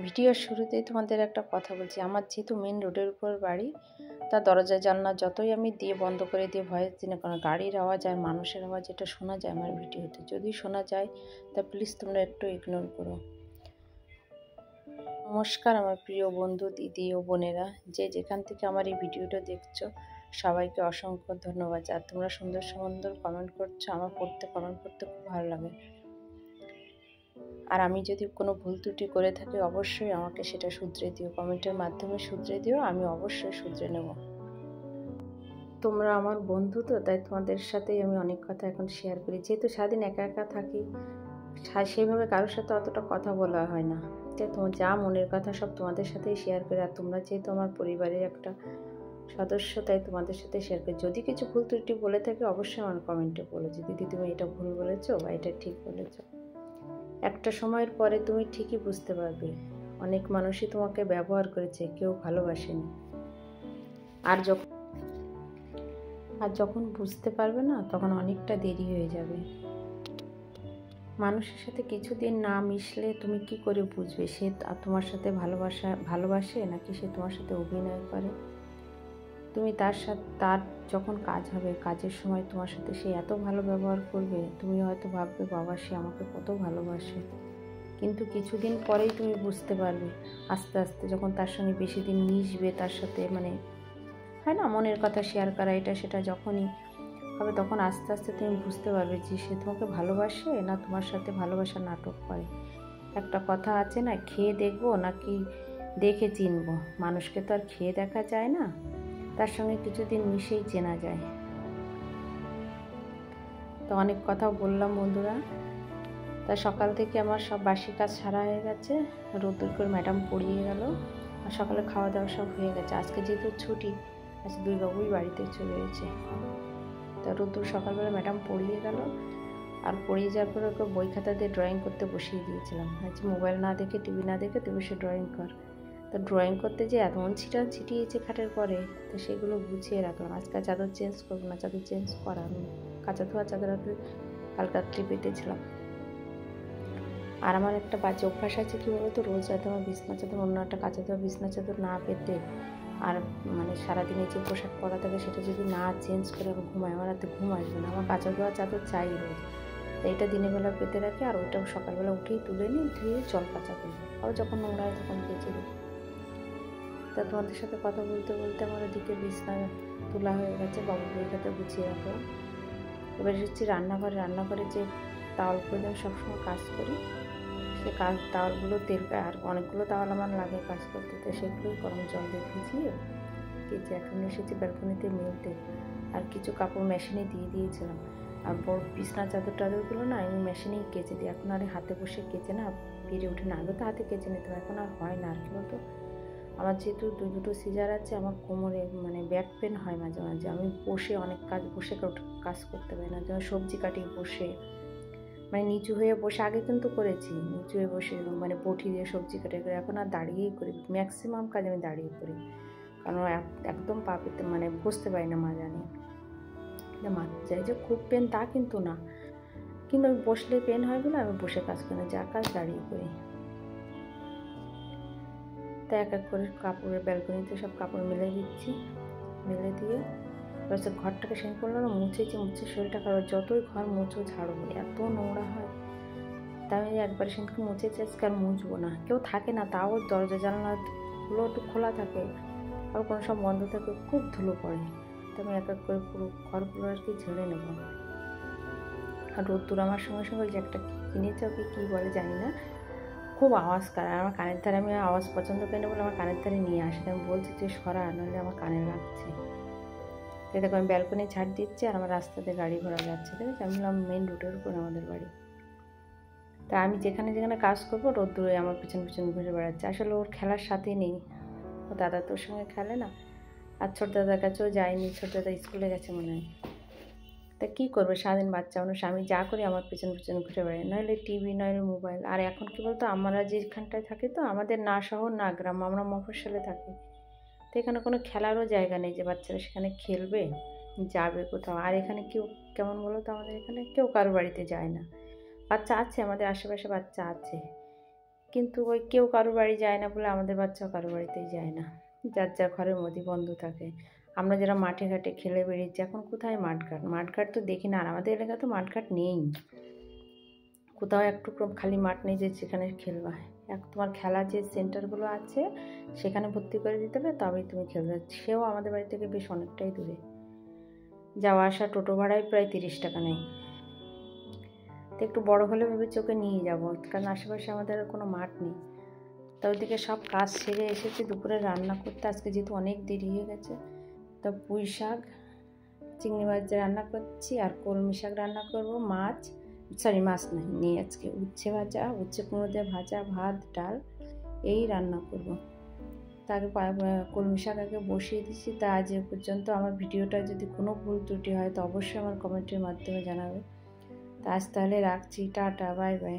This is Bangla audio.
ভিডিওর শুরুতেই তোমাদের একটা কথা বলছি। আমার যেহেতু মেন রোডের উপর বাড়ি, তার দরজা জানলা যতই আমি দিয়ে বন্ধ করে দিয়ে ভয়েস দিই না কারণ গাড়ির আওয়াজ আর মানুষের আওয়াজ এটা শোনা যায় আমার ভিডিওতে। যদি শোনা যায় তা প্লিজ তোমরা একটু ইগনোর করো। নমস্কার আমার প্রিয় বন্ধু, দিদি ও বোনেরা, যে যেখান থেকে আমার এই ভিডিওটা দেখছো সবাইকে অসংখ্য ধন্যবাদ। আর তোমরা সুন্দর সুন্দর কমেন্ট করছো, আমার কমেন্ট করতে খুব ভালো লাগে। আর আমি যদি কোনো ভুল ত্রুটি করে থাকি অবশ্যই আমাকে সেটা শুধরে দিও, কমেন্টের মাধ্যমে শুধরে দিও, আমি অবশ্যই শুধরে নেব। তোমরা আমার বন্ধু তো, তাই তোমাদের সাথেই আমি অনেক কথা এখন শেয়ার করি। যেহেতু সারাদিন একা একা থাকি, সেইভাবে কারোর সাথে অতটা কথা বলা হয় না, তাই তোমার যা মনের কথা সব তোমাদের সাথেই শেয়ার করি। আর তোমরা যেহেতু আমার পরিবারের একটা সদস্য, তাই তোমাদের সাথে শেয়ার করি। যদি কিছু ভুল ত্রুটি বলে থাকি অবশ্যই আমার কমেন্টে বলো যে দিদি তুমি এটা ভুল বলেছো বা এটা ঠিক বলেছো। একটা সময়ের পরে তুমি ঠিকই বুঝতে পারবে অনেক মানুষই তোমাকে ব্যবহার করেছে, কেউ ভালোবাসেনি। আর যখন বুঝতে পারবে না তখন অনেকটা দেরি হয়ে যাবে। মানুষের সাথে কিছুদিন না মিশলে তুমি কি করে বুঝবে সে তোমার সাথে ভালোবাসে নাকি সে তোমার সাথে অভিনয় করে। তুমি তার যখন কাজ হবে, কাজের সময় তোমার সাথে সে এত ভালো ব্যবহার করবে, তুমি হয়তো ভাববে বাবা সে আমাকে কত ভালোবাসে। কিন্তু কিছুদিন পরেই তুমি বুঝতে পারবে, আস্তে আস্তে যখন তার সঙ্গে বেশি দিন মিশবে, তার সাথে হয় না মনের কথা শেয়ার করা, এটা সেটা যখনই হবে তখন আস্তে আস্তে তুমি বুঝতে পারবে যে সে তোমাকে ভালোবাসে না তোমার সাথে ভালোবাসার নাটক করে। একটা কথা আছে না, খেয়ে দেখবো নাকি দেখে চিনবো। মানুষকে তো আর খেয়ে দেখা যায় না, তার সঙ্গে কিছুদিন মিশেই চেনা যায়। তো অনেক কথা বললাম বন্ধুরা। তা সকাল থেকে আমার সব বাসি কাজ সারা হয়ে গেছে, রোদ্দুর করে ম্যাডাম পড়িয়ে গেল, আর সকালে খাওয়া দাওয়া সব হয়ে গেছে। আজকে যেহেতু ছুটি, আজকে দুই বাবুই বাড়িতে চলে গেছে। তা রোদ্দুর সকালবেলা ম্যাডাম পড়িয়ে গেল, আর পড়িয়ে যাওয়ার পরে ওকে বই খাতা দিয়ে ড্রয়িং করতে বসিয়ে দিয়েছিলাম। আজকে মোবাইল না দেখে টিভি না দেখে তুই বসে ড্রয়িং কর। তা ড্রয়িং করতে যে এমন ছিটিয়েছে খাটের পরে, তো সেগুলো গুছিয়ে রাখলাম। আজকে চাদর চেঞ্জ করবো না, চাদর চেঞ্জ করা কাঁচা ধোয়া চাদর কালকে রাত্রে পেতেছিলাম। আর আমার একটা বাজে অভ্যাস আছে, কী বলতো, রোজ রাতে আমার বিছনা চাদর অন্য একটা কাঁচা ধোয়া বিছনা চাদর না পেতে আর সারাদিনে যে পোশাক পরা থাকে সেটা যদি না চেঞ্জ করে আমি ঘুমাই, আমার রাতে ঘুম আসবে না। আমার কাঁচা ধোয়া চাদর চাই রোজ। তো এটা দিনের বেলা পেতে রাখি, আর ওইটাও সকালবেলা উঠেই তুলে নিই, ধুয়ে জল কাঁচা করি, আবার যখন নোংরা হয় তখন কেচে দিই। তা তোমাদের সাথে কথা বলতে বলতে আমার ওদিকে বিছনা তোলা হয়ে গেছে, বাবু বই খাতা গুছিয়ে রাখলাম। এবার এসেছি রান্নাঘরে যে তাওয়ালগুলো দিয়ে আমি সবসময় কাজ করি, সে তাওয়ালগুলো আর অনেকগুলো তাওয়াল আমার লাগে কাজ করতে, তো সেগুলোই গরম জল দিয়ে ভিজিয়ে কেচে এখন এসেছি ব্যালকনিতে মেলতে। আর কিছু কাপড় মেশিনে দিয়ে দিয়েছিলাম, আর বড় বিছনা চাদরগুলো না আমি মেশিনেই কেচে দিই। এখন আর হাতে বসে কেচে না পেরে ওঠে না, আগে তো হাতে কেচে নিতাম, এখন আর হয় না। আর কি বলতো, আমার যেহেতু দুটো সিজার আছে, আমার কোমরে ব্যাক পেন হয় মাঝে মাঝে। আমি বসে অনেক বসে কাজ করতে পারি না, যেমন সবজি কাটি বসে, নিচু হয়ে বসে। আগে কিন্তু করেছি নিচু হয়ে বসে, বটি দিয়ে সবজি কাটে করে। এখন আর দাঁড়িয়েই করি, ম্যাক্সিমাম কাজ আমি দাঁড়িয়ে করি, কারণ একদম পা পেতে বসতে পারি না মাজা নিয়ে। মাথায় যে খুব পেন তা কিন্তু না, কিন্তু আমি বসলে পেন হয় বলে আমি বসে কাজ করি না, যা কাজ দাঁড়িয়ে করি। তাই এক এক করে কাপড়ের ব্যালকনিতে সব কাপড় মেলে দিচ্ছি, মেলে দিয়ে এবার ঘরটাকে সেন করলো না, মুছে শরীরটা খারাপ। যতই ঘর মুছো ঝাড়ো এত নোংরা হয়, তাই আমি একবার সেখানে মুছেছি, আজকে আর মুছবো না। কেউ থাকে না, তাও দরজা জানলাগুলো একটু খোলা থাকে, আর কোনো সব বন্ধ থাকে, খুব ধুলো পড়ে। তো আমি এক এক করে পুরো ঘরগুলো আর কি ঝেড়ে নেব। আর রোদ্দুর আমার সঙ্গে সঙ্গে যে একটা কিনেছে, ওকে কী বলে জানি না, খুব আওয়াজ করে। আমার কানের ধারে, আমি আওয়াজ পছন্দ করি না বলে আমার কানের ধারে নিয়ে আসে। আমি বলছি যে সরা, নাহলে আমার কানে লাগছে। তাই দেখো আমি ব্যালকনি ছাড় দিচ্ছি, আর আমার রাস্তাতে গাড়ি ঘোড়া যাচ্ছে, ঠিক আছে। আমি বললাম মেন রোডের উপর আমাদের বাড়ি। তা আমি যেখানে যেখানে কাজ করবো রোদ্দুরে আমার পিছন ঘুরে বেড়াচ্ছে। আসলে ওর খেলার সাথে নেই, ও দাদা তোর সঙ্গে খেলে না, আর ছোট দাদার কাছেও যায়নি, ছোট দাদা স্কুলে গেছে মনে হয়। তা কী করবে, সারাদিন বাচ্চা মানুষ, আমি যা করি আমার পিছন ঘুরে বেড়াই, নইলে টিভি নইলে মোবাইল। আর এখন কী বলতো, আমরা যেখানটায় থাকি, তো আমাদের না শহর না গ্রাম, আমরা মফস্বলে থাকি, তো এখানে কোনো খেলারও জায়গা নেই যে বাচ্চারা সেখানে খেলবে যাবে কোথাও। আর এখানে কেউ কেমন বলো তো, আমাদের এখানে কেউ কারো বাড়িতে যায় না। বাচ্চা আছে, আমাদের আশেপাশে বাচ্চা আছে, কিন্তু ওই কেউ কারোর বাড়ি যায় না বলে আমাদের বাচ্চাও কারোর বাড়িতেই যায় না, যার যার ঘরের মধ্যে বন্ধ থাকে। আমরা যারা মাঠে ঘাটে খেলে বেরিয়েছি, এখন কোথায় মাঠঘাট তো দেখি না, আর আমাদের এলাকায় তো মাঠঘাট নেই, কোথাও একটু খালি মাঠ নেই যে যেখানে খেলবা। তোমার খেলা যে সেন্টারগুলো আছে সেখানে ভর্তি করে দিতে হবে, তবেই তুমি খেলবে। সেও আমাদের বাড়ি থেকে বেশ অনেকটাই দূরে, যাওয়া আসা টোটো ভাড়াই প্রায় 30 টাকা নেই। তো একটু বড় হলে ভেবেছি ওকে নিয়ে যাবো, কারণ আশেপাশে আমাদের কোনো মাঠ নেই। তা ওইদিকে সব কাজ সেরে এসেছি দুপুরে রান্না করতে, আজকে যেহেতু অনেক দেরি হয়ে গেছে। তো পুঁই শাক চিংড়ি মাছ রান্না করছি, আর কলমি শাক রান্না করব, মাছ নেই আজকে, উচ্ছে ভাজা, উচ্ছে কুমড়ো দিয়ে ভাজা, ভাত ডাল এই রান্না করব। তাকে কলমি শাক আগে বসিয়ে দিচ্ছি। তা আজ এ পর্যন্ত। আমার ভিডিওটা যদি কোনো ভুল ত্রুটি হয় তো অবশ্যই আমার কমেন্টের মাধ্যমে জানাবে। তা আজ তাহলে রাখছি, টাটা, বাই বাই।